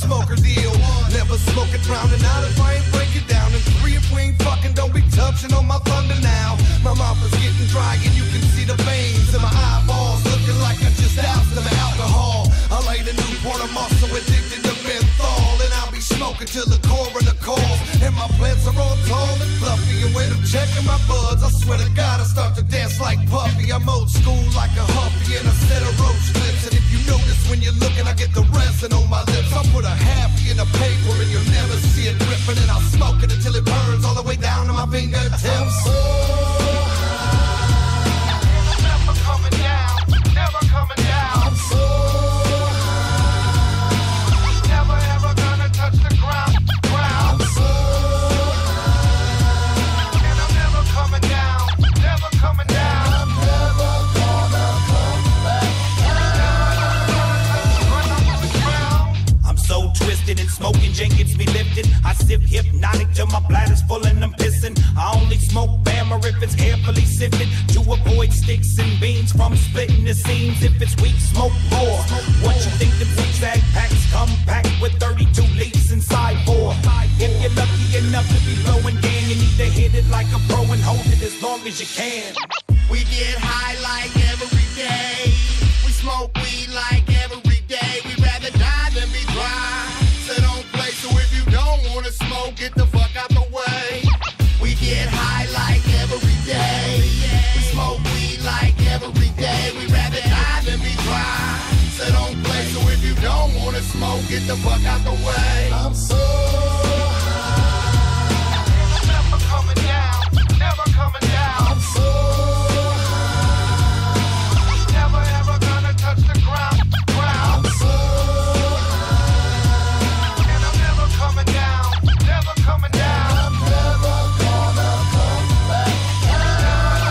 smoker deal. Never smoke it, drowning out if I ain't break it down. And 3, if we ain't fucking, don't be touching on my thunder now. My mouth is getting dry and you can see the veins in my eyeballs, looking like I just doused them in alcohol. I laid a Newport, I'm also addicted to menthol, and I'll be smoking till the coroner calls. And my plants are all tall and fluffy, and when I'm checking my buds, I swear to God I start to dance like Puffy. I'm old school like a Huffy and a set of roach clips. And if you notice when you're looking, I get the resin on my lips. I'll put a happy in a paper and you'll never see it ripping, and I'll smoke it until it burns all the way down to my fingertips. I'm so high, never coming down, never coming down. I'm so high, never ever gonna touch the ground. I'm so high, and I'm never coming down, never coming down. I'm never gonna come back down. I'm so twisted and smoking Jen gets me lifted. I sip hypnotic till my bladder's full and I'm pissing. I only smoke Bama if it's carefully sifted to avoid sticks and beans from splitting the seams. If it's weak, smoke more. What you think the zigzag packs come packed with 32 leaves inside for? If you're lucky enough to be blowing gang, you need to hit it like a pro and hold it as long as you can. We get high like every day. We smoke weed like every day. We rather die than be dry. So don't play, so if you don't wanna smoke, get the fuck out the way. We get high like every day. We smoke weed like every day. We rather die than be dry. So don't play, so if you don't wanna smoke, get the fuck out the way. I'm so high, Never coming down, never coming down. I'm so high, Never ever gonna touch the ground. I'm so high, And I'm never coming down, never coming down. I'm never gonna come back down.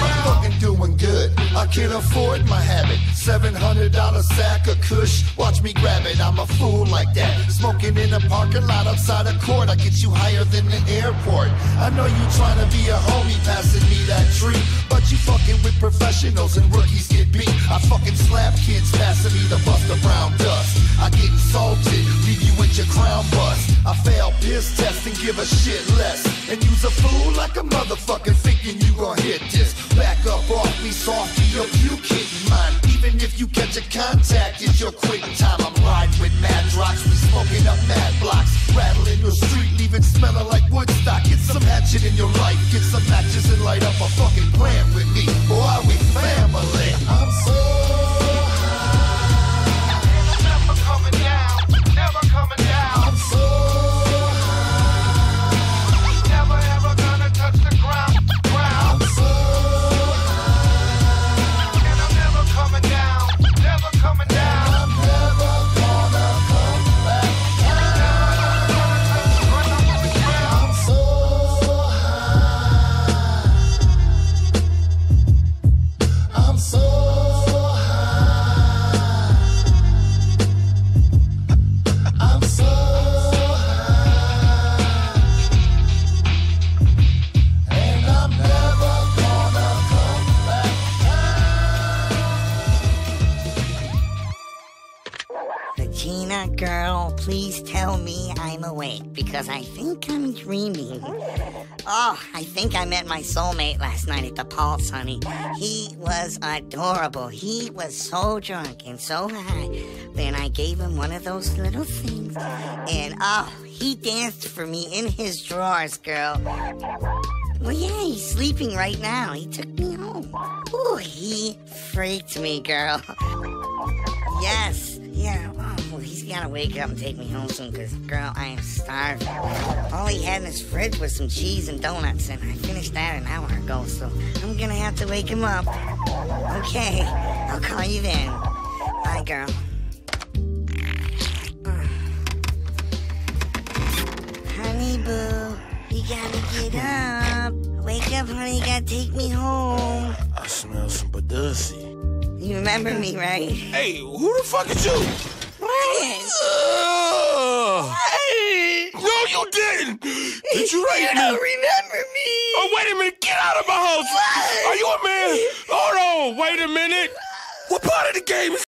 I'm fucking doing good. I can't afford my habit. $700 sack of kush. Watch me grab it. I'm a fool like that. Smoking in a parking lot outside a court. I get you higher than the airport. I know you trying to be a homie, passing me that treat, but you fucking with professionals and rookies get beat. I fucking slap kids passing me the Buster Brown dust. I get insulted, leave you with your crown bust. I fail piss test and give a shit less, and use a fool like a motherfucker thinking you gon' hit this. Back up off me, softy, your puke hitting mine. Even if you catch a contact, it's your quitting time. I'm riding with mad rocks, we smoking up mad blocks, rattling your street, leaving smelling like Woodstock. Get some hatchet in your life, get some matches and light up a fucking plant with me. Boy, we family. I'm so high, Never coming down, never coming down. I'm so high, Never ever gonna touch the ground. I'm so high, And I'm never coming down, never coming down. I'm never gonna come back down. I'm so high, I'm so high, I'm so high, and I'm never gonna come back down. Regina, girl, please tell me I'm awake, because I think I'm dreaming. Oh, I think I met my soulmate last night at the Pulse, honey. He was adorable. He was so drunk and so high. Then I gave him one of those little things, and oh, he danced for me in his drawers, girl. Well, yeah, he's sleeping right now. He took me home. Ooh, he freaked me, girl. Yes, yeah, oh, well, he's gotta wake up and take me home soon, because, girl, I am starving. All he had in his fridge was some cheese and donuts, and I finished that an hour ago, so I'm gonna have to wake him up. Okay, I'll call you then. Bye, girl. Honey boo, you gotta get up. Wake up, honey, you gotta take me home. I smell some pussy. You remember me, right? Hey, who the fuck is you? What? No, you didn't. Did you rape You me? don't remember me. Oh, wait a minute. Get out of my house. What? Are you a man? Hold on. Wait a minute. What part of the game is